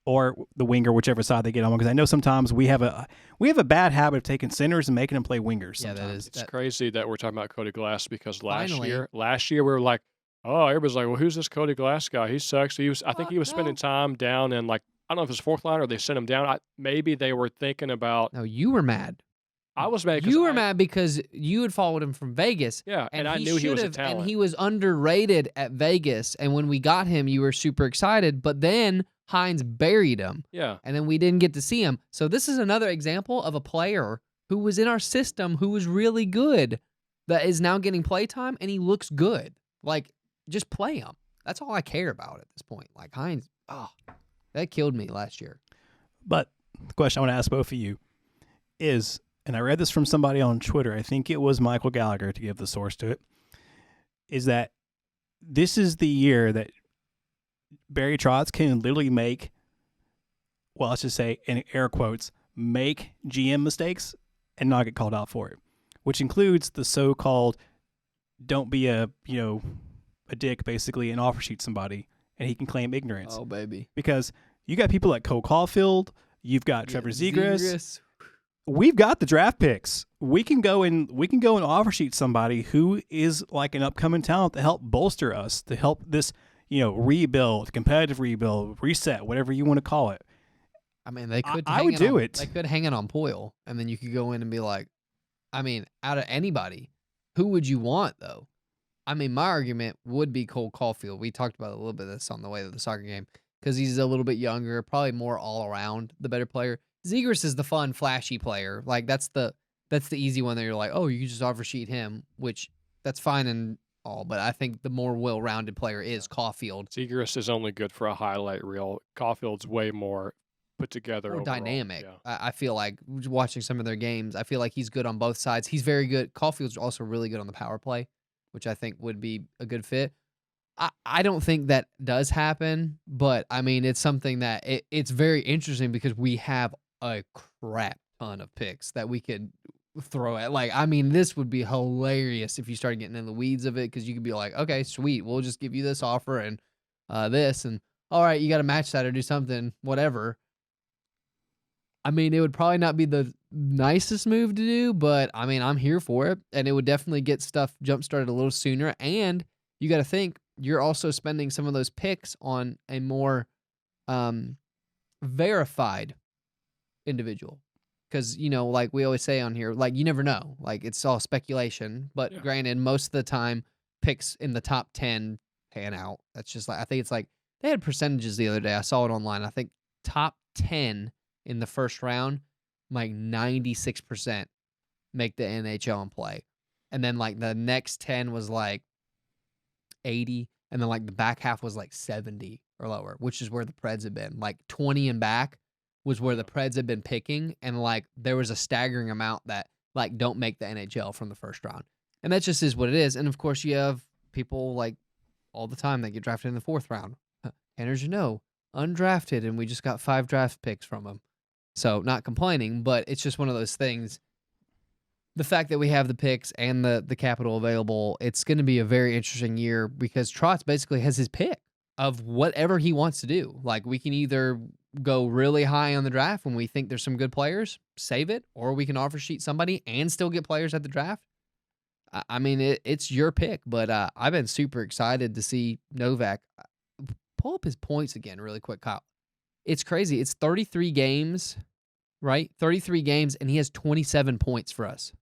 or the winger, whichever side they get on. Because I know sometimes we have a bad habit of taking centers and making them play wingers. Yeah, sometimes. It's crazy that we're talking about Cody Glass because last Finally. year we were like, oh, everybody's like, well, who's this Cody Glass guy? He sucks. I think he was spending time down in, like, I don't know if it's fourth line or they sent him down. Maybe they were thinking about. No, you were mad. I was mad. You were mad because you had followed him from Vegas. Yeah, and I he knew he was a should've- talent. And he was underrated at Vegas. And when we got him, you were super excited. But then Hines buried him. Yeah. And then we didn't get to see him. So this is another example of a player who was in our system who was really good that is now getting playtime, and he looks good. Like, just play him. That's all I care about at this point. Like, Hines, that killed me last year. But the question I want to ask both of you is, and I read this from somebody on Twitter, I think it was Michael Gallagher to give the source to it, is that this is the year that Barry Trotz can literally make, well, let's just say, in air quotes, make GM mistakes and not get called out for it, which includes the so-called don't be a dick, basically, and offer sheet somebody, and he can claim ignorance. Oh, baby. Because you got people like Cole Caulfield, you've got Trevor Zegras. We've got the draft picks. We can go and offer sheet somebody who is like an upcoming talent to help bolster us, to help this, rebuild, competitive rebuild, reset, whatever you want to call it. I mean, they could. I would do it. They could hang it on Poyle, and then you could go in and be like, I mean, out of anybody, who would you want though? I mean, my argument would be Cole Caulfield. We talked about a little bit of this on the way to the soccer game because he's a little bit younger, probably more all around the better player. Zegras is the fun, flashy player. Like that's the easy one that you're like, oh, you can just offer sheet him, which that's fine and all. But I think the more well-rounded player is Caulfield. Zegras is only good for a highlight reel. Caulfield's way more put together. More overall. dynamic. Yeah. I feel like watching some of their games, I feel like he's good on both sides. He's very good. Caulfield's also really good on the power play, which I think would be a good fit. I don't think that does happen, but I mean, it's something that it's very interesting because we have a crap ton of picks that we could throw at. Like, I mean, this would be hilarious if you started getting in the weeds of it because you could be like, okay, sweet, we'll just give you this offer and this, and all right, you got to match that or do something, whatever. I mean, it would probably not be the nicest move to do, but I mean, I'm here for it, and it would definitely get stuff jump-started a little sooner, and you got to think, you're also spending some of those picks on a more verified individual. Because, like we always say on here, like, you never know. Like, it's all speculation. But granted, most of the time, picks in the top 10 pan out. That's just like, I think it's like, they had percentages the other day. I saw it online. I think top 10 in the first round, like 96% make the NHL and play. And then, like, the next 10 was like 80, and then like the back half was like 70 or lower, which is where the Preds had been. Like 20 and back was where the Preds had been picking, and like there was a staggering amount that like don't make the NHL from the first round. And that just is what it is. And of course you have people like all the time that get drafted in the fourth round. Tanner Jeannot, undrafted, and we just got 5 draft picks from him. So not complaining, but it's just one of those things. The fact that we have the picks and the capital available, it's going to be a very interesting year because Trotz basically has his pick of whatever he wants to do. Like, we can either go really high on the draft when we think there's some good players, save it, or we can offer sheet somebody and still get players at the draft. I mean, it's your pick, but I've been super excited to see Novak. Pull up his points again really quick, Kyle. It's crazy. It's 33 games, right? 33 games, and he has 27 points for us.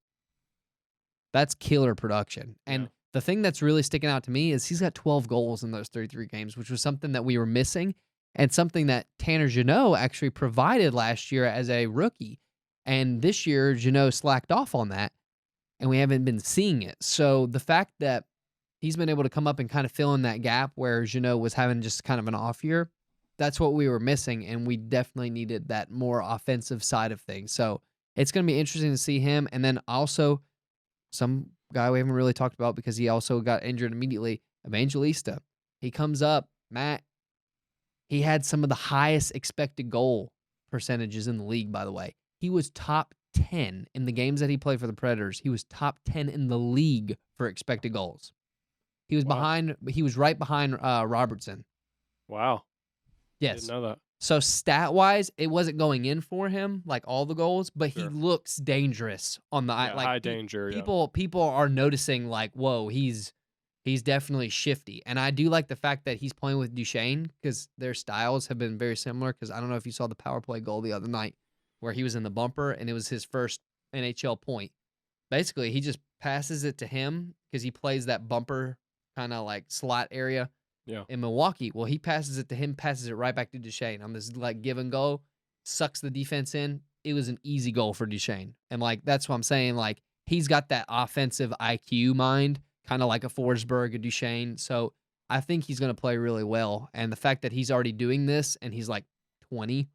That's killer production. And the thing that's really sticking out to me is he's got 12 goals in those 33 games, which was something that we were missing and something that Tanner Jeannot actually provided last year as a rookie. And this year, Jeannot slacked off on that, and we haven't been seeing it. So the fact that he's been able to come up and kind of fill in that gap where Jeannot was having just kind of an off year, that's what we were missing, and we definitely needed that more offensive side of things. So it's going to be interesting to see him. And then also some guy we haven't really talked about because he also got injured immediately, Evangelista. He comes up, Matt. He had some of the highest expected goal percentages in the league, by the way. He was top 10 in the games that he played for the Predators. He was top 10 in the league for expected goals. He was right behind Robertson. Wow. Yes. Didn't know that. So stat-wise, it wasn't going in for him, like all the goals, but Sure. he looks dangerous on the like high danger. People are noticing like, whoa, he's definitely shifty. And I do like the fact that he's playing with Duchesne because their styles have been very similar. Because I don't know if you saw the power play goal the other night where he was in the bumper and it was his first NHL point. Basically, he just passes it to him because he plays that bumper kind of like slot area in Milwaukee. Well, he passes it to him, passes it right back to Duchesne on this like give and go, sucks the defense in. It was an easy goal for Duchesne. And like that's what I'm saying. Like he's got that offensive IQ mind, kind of like a Forsberg, a Duchesne. So I think he's going to play really well. And the fact that he's already doing this and he's like 20,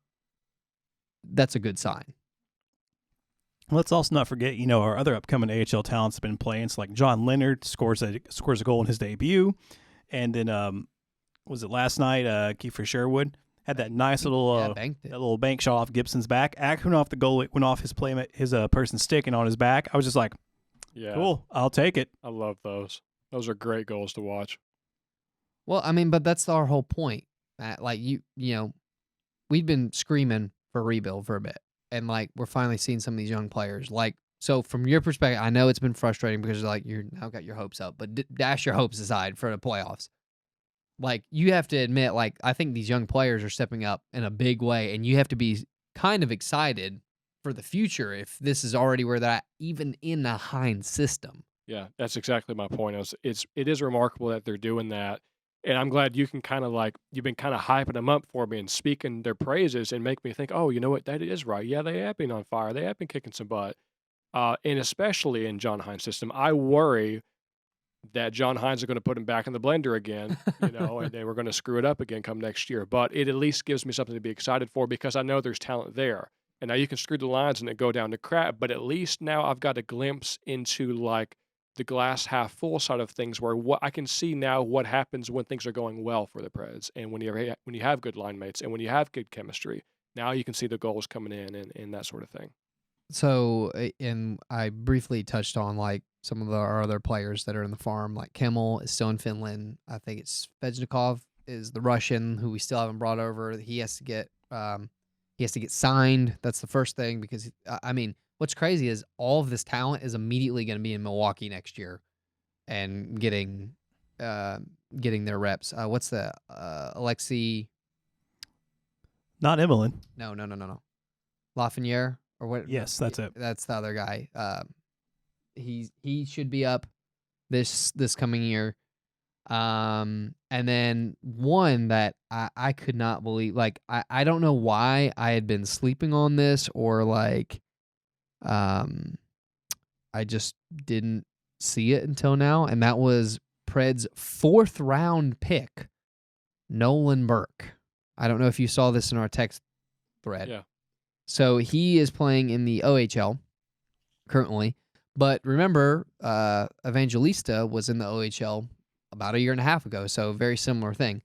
that's a good sign. Let's also not forget, our other upcoming AHL talents have been playing. So like John Leonard scores a goal in his debut. And then, was it last night, Kiefer Sherwood had that nice little that little bank shot off Gibson's back. Actually went off the goal, it went off his person's stick and on his back. I was just like, cool, I'll take it. I love those. Those are great goals to watch. Well, I mean, but that's our whole point, Matt. Like we've been screaming for rebuild for a bit, and like we're finally seeing some of these young players. Like, so from your perspective, I know it's been frustrating because like you're now got your hopes up, but dash your hopes aside for the playoffs. Like you have to admit, like I think these young players are stepping up in a big way, and you have to be kind of excited for the future if this is already where they're at, even in the Heinz system. Yeah, that's exactly my point. It is remarkable that they're doing that. And I'm glad you can kind of like, you've been kind of hyping them up for me and speaking their praises and make me think, oh, you know what, that is right. Yeah, they have been on fire. They have been kicking some butt. And especially in John Hines' system, I worry that John Hines is going to put him back in the blender again, and then we're going to screw it up again come next year. But it at least gives me something to be excited for because I know there's talent there. And now you can screw the lines and then go down to crap, but at least now I've got a glimpse into like the glass half full side of things where what I can see now what happens when things are going well for the Preds and when you have good line mates and when you have good chemistry. Now you can see the goals coming in and that sort of thing. So, and I briefly touched on like some of our other players that are in the farm, like Kimmel is still in Finland. I think it's Svechnikov is the Russian who we still haven't brought over. He has to get signed. That's the first thing because I mean, what's crazy is all of this talent is immediately going to be in Milwaukee next year and getting their reps. What's the Alexei? Not Emelin. No. Lafreniere or what? Yes, that's it. That's the other guy. He should be up this coming year. And then one that I could not believe, like I don't know why I had been sleeping on this or like I just didn't see it until now, and that was Preds' 4th round pick, Nolan Burke. I don't know if you saw this in our text thread. Yeah. So he is playing in the OHL currently, but remember, Evangelista was in the OHL about a year and a half ago, so very similar thing.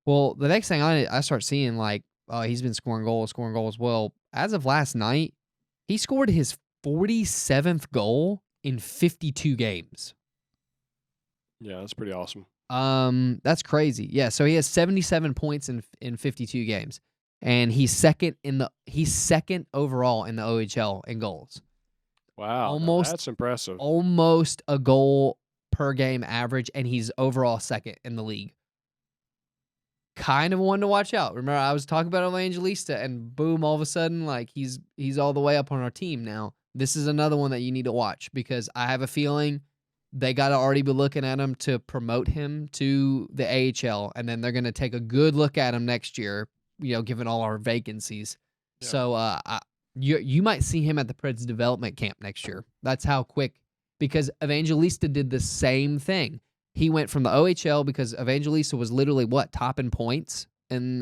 Well, the next thing I start seeing, like, he's been scoring goals. Well, as of last night, he scored his 47th goal in 52 games. Yeah, that's pretty awesome. That's crazy. Yeah, so he has 77 points in 52 games, and he's second overall in the OHL in goals. Wow, that's impressive. Almost a goal per game average, and he's overall second in the league. Kind of one to watch out. Remember, I was talking about Evangelista, and boom, all of a sudden, like he's all the way up on our team now. This is another one that you need to watch because I have a feeling they got to already be looking at him to promote him to the AHL, and then they're going to take a good look at him next year, given all our vacancies. Yeah. So you might see him at the Preds development camp next year. That's how quick, because Evangelista did the same thing. He went from the OHL because Evangelista was literally top in points in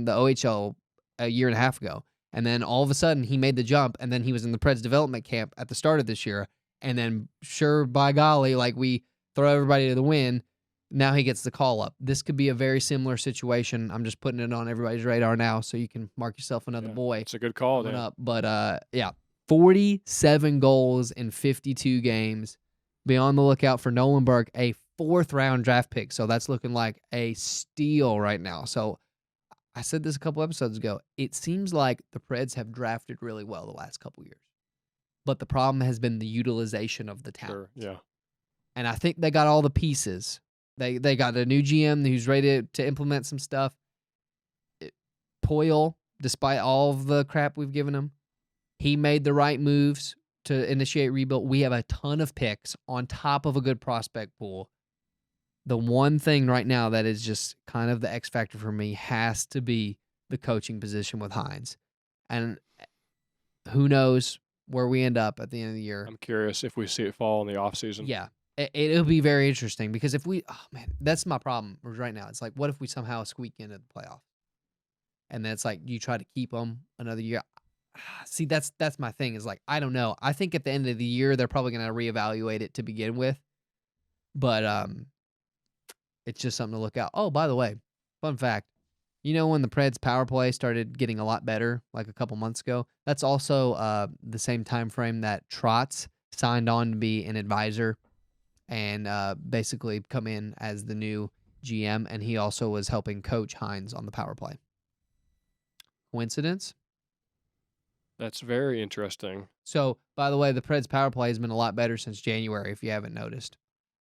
the OHL a year and a half ago. And then all of a sudden he made the jump, and then he was in the Preds development camp at the start of this year. And then sure, by golly, like we throw everybody to the wind. Now he gets the call up. This could be a very similar situation. I'm just putting it on everybody's radar now so you can mark yourself another boy. It's a good call there. Up. But 47 goals in 52 games. Be on the lookout for Nolan Burke, a 4th round draft pick. So that's looking like a steal right now. So I said this a couple episodes ago. It seems like the Preds have drafted really well the last couple years. But the problem has been the utilization of the talent. Sure, yeah. And I think they got all the pieces. They got a new GM who's ready to implement some stuff. Poyle, despite all of the crap we've given him, he made the right moves to initiate rebuild. We have a ton of picks on top of a good prospect pool. The one thing right now that is just kind of the X factor for me has to be the coaching position with Hines. And who knows where we end up at the end of the year. I'm curious if we see it fall in the offseason. Yeah. It'll be very interesting because if we, oh man, that's my problem right now. It's like, what if we somehow squeak into the playoff? And then it's like, you try to keep them another year. See, that's my thing is like, I don't know. I think at the end of the year, they're probably going to reevaluate it to begin with. But it's just something to look out. Oh, by the way, fun fact. You know when the Preds power play started getting a lot better, like a couple months ago? That's also the same time frame that Trotz signed on to be an advisor and basically come in as the new GM, and he also was helping coach Hines on the power play. Coincidence? That's very interesting. So, by the way, the Preds power play has been a lot better since January, if you haven't noticed.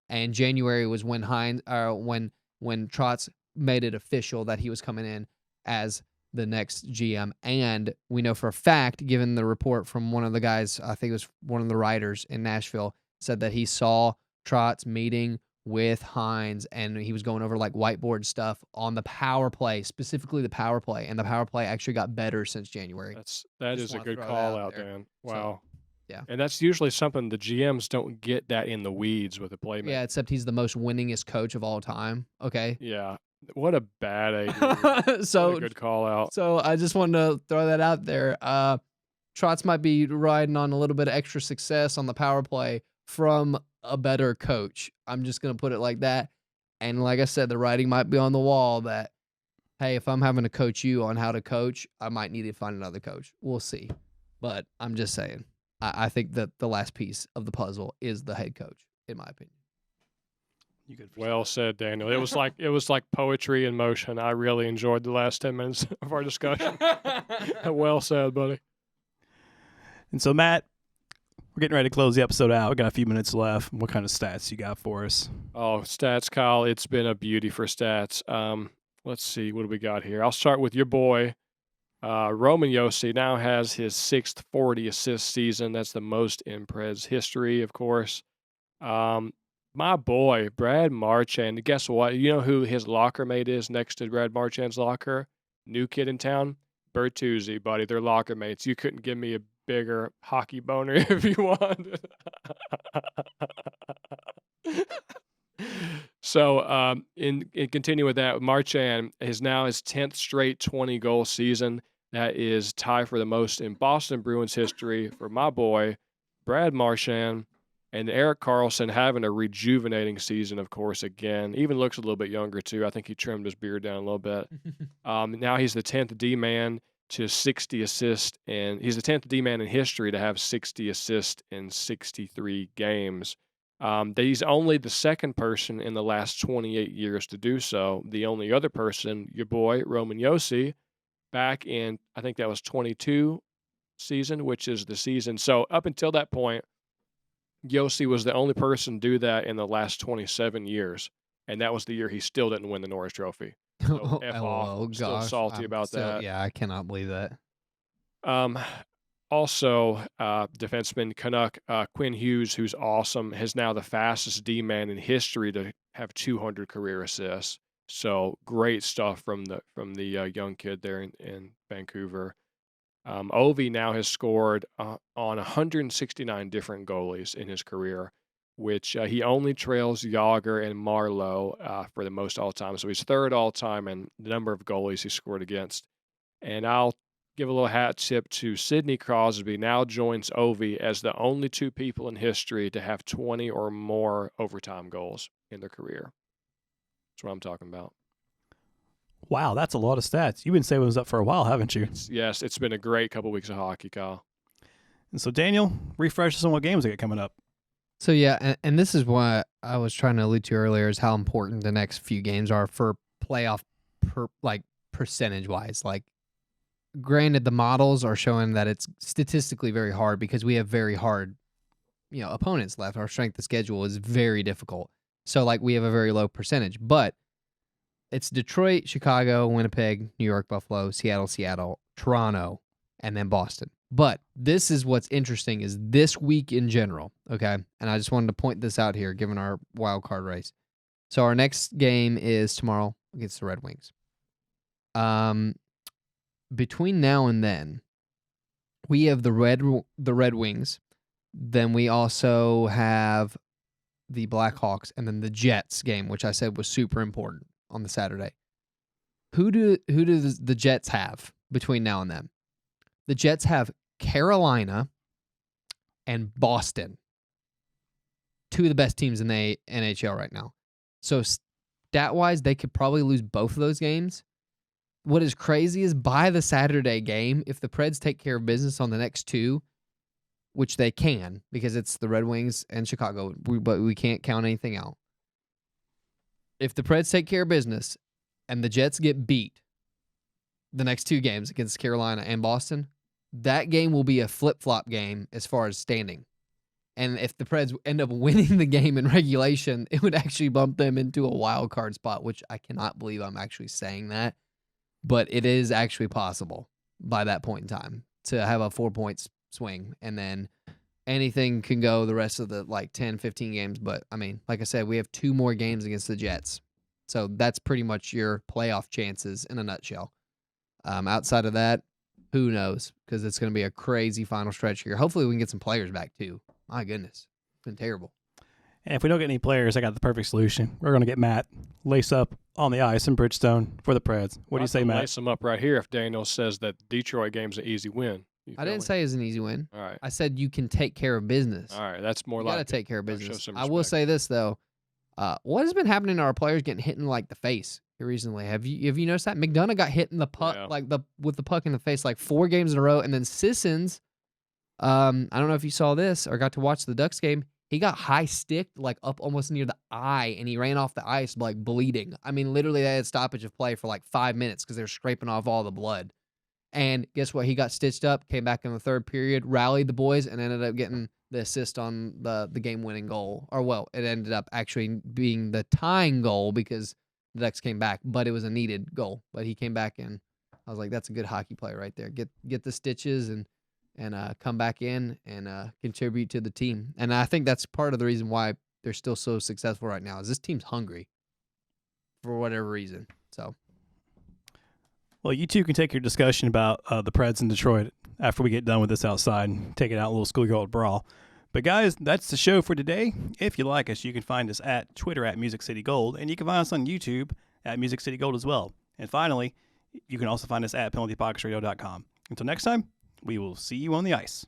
And January was when when Trotz made it official that he was coming in as the next GM. And we know for a fact, given the report from one of the guys, I think it was one of the writers in Nashville, said that he saw Trotz meeting with Hines and he was going over like whiteboard stuff on the power play, specifically the power play. And the power play actually got better since January. That is a good call out, Dan. Wow. So, yeah. And that's usually something the GMs don't get that in the weeds with the playmaker. Yeah, except he's the most winningest coach of all time. Okay. Yeah. What a bad idea. So what a good call out. So I just wanted to throw that out there. Trotz might be riding on a little bit of extra success on the power play from a better coach. I'm just going to put it like that. And like I said, the writing might be on the wall that, hey, if I'm having to coach you on how to coach, I might need to find another coach. We'll see. But I'm just saying, I think that the last piece of the puzzle is the head coach, in my opinion. You good? Well said, Daniel. It was like poetry in motion. I really enjoyed the last 10 minutes of our discussion. Well said, buddy. And so, Matt, we're getting ready to close the episode out. We got a few minutes left. What kind of stats you got for us? Oh, stats, Kyle. It's been a beauty for stats. Let's see. What do we got here? I'll start with your boy. Roman Josi now has his 6th 40 assist season. That's the most in Preds history, of course. My boy, Brad Marchand. Guess what? You know who his locker mate is next to Brad Marchand's locker? New kid in town? Bertuzzi, buddy. They're locker mates. You couldn't give me a bigger hockey boner if you wanted. So, in continue with that, Marchand is now his 10th straight 20-goal season. That is tied for the most in Boston Bruins history for my boy, Brad Marchand. And Erik Karlsson having a rejuvenating season, of course, again. Even looks a little bit younger, too. I think he trimmed his beard down a little bit. Now he's the 10th D-man to 60 assists, and he's the 10th D-man in history to have 60 assists in 63 games. He's only the second person in the last 28 years to do so. The only other person, your boy, Roman Josi, back in, I think that was 22 season, which is the season. So up until that point, Josi was the only person to do that in the last 27 years, and that was the year he still didn't win the Norris Trophy. So F off. Oh, I'm still gosh. salty I'm about that. Yeah, I cannot believe that. Also, defenseman Canuck Quinn Hughes, who's awesome, is now the fastest D-man in history to have 200 career assists. So great stuff from the young kid there in Vancouver. Ovi now has scored on 169 different goalies in his career, which he only trails Yager and Marlowe for the most all-time. So he's third all-time in the number of goalies he scored against. And I'll give a little hat tip to Sidney Crosby, now joins Ovi as the only two people in history to have 20 or more overtime goals in their career. That's what I'm talking about. Wow, that's a lot of stats. You've been saving those up for a while, haven't you? Yes, it's been a great couple weeks of hockey, Kyle. And so, Daniel, refresh us on what games we got coming up. So, yeah, and this is what I was trying to allude to earlier is how important the next few games are for playoff, percentage-wise. Like, granted, the models are showing that it's statistically very hard because we have very hard, opponents left. Our strength of schedule is very difficult. So, like, we have a very low percentage. But it's Detroit, Chicago, Winnipeg, New York, Buffalo, Seattle, Toronto, and then Boston. But this is what's interesting is this week in general, okay? And I just wanted to point this out here, given our wild card race. So our next game is tomorrow against the Red Wings. Between now and then, we have the Red Wings. Then we also have the Blackhawks, and then the Jets game, which I said was super important on the Saturday. Who do the Jets have between now and then? The Jets have Carolina and Boston, two of the best teams in the NHL right now. So stat-wise, they could probably lose both of those games. What is crazy is by the Saturday game, if the Preds take care of business on the next two, which they can because it's the Red Wings and Chicago, but we can't count anything out. If the Preds take care of business and the Jets get beat the next two games against Carolina and Boston, that game will be a flip-flop game as far as standing. And if the Preds end up winning the game in regulation, it would actually bump them into a wild card spot, which I cannot believe I'm actually saying that. But it is actually possible by that point in time to have a 4-point swing. And then anything can go the rest of the 10, 15 games. But, I mean, like I said, we have 2 more games against the Jets. So that's pretty much your playoff chances in a nutshell. Outside of that, who knows? Because it's going to be a crazy final stretch here. Hopefully we can get some players back, too. My goodness. It's been terrible. And if we don't get any players, I got the perfect solution. We're going to get Matt lace up on the ice in Bridgestone for the Preds. What do you say, Matt? Lace him up right here if Daniel says that Detroit game's an easy win. I didn't say it was an easy win. All right. I said you can take care of business. All right, that's more you like got to take care of Show business. some I will respect. say this, though. What has been happening to our players getting hit in the face here recently? Have you noticed that? McDonough got hit in the puck, with the puck in the face 4 games in a row, and then Sissons, I don't know if you saw this or got to watch the Ducks game. He got high sticked up almost near the eye, and he ran off the ice bleeding. I mean, literally they had stoppage of play for 5 minutes because they were scraping off all the blood. And guess what? He got stitched up, came back in the third period, rallied the boys, and ended up getting the assist on the game-winning goal. Or, well, it ended up actually being the tying goal because the Ducks came back, but it was a needed goal. But he came back, and I was like, that's a good hockey play right there. Get the stitches and come back in and contribute to the team. And I think that's part of the reason why they're still so successful right now is this team's hungry for whatever reason. So, well, you two can take your discussion about the Preds in Detroit after we get done with this outside and take it out a little schoolyard brawl. But, guys, that's the show for today. If you like us, you can find us at Twitter at Music City Gold, and you can find us on YouTube at Music City Gold as well. And finally, you can also find us at penaltypocketsradio.com. Until next time, we will see you on the ice.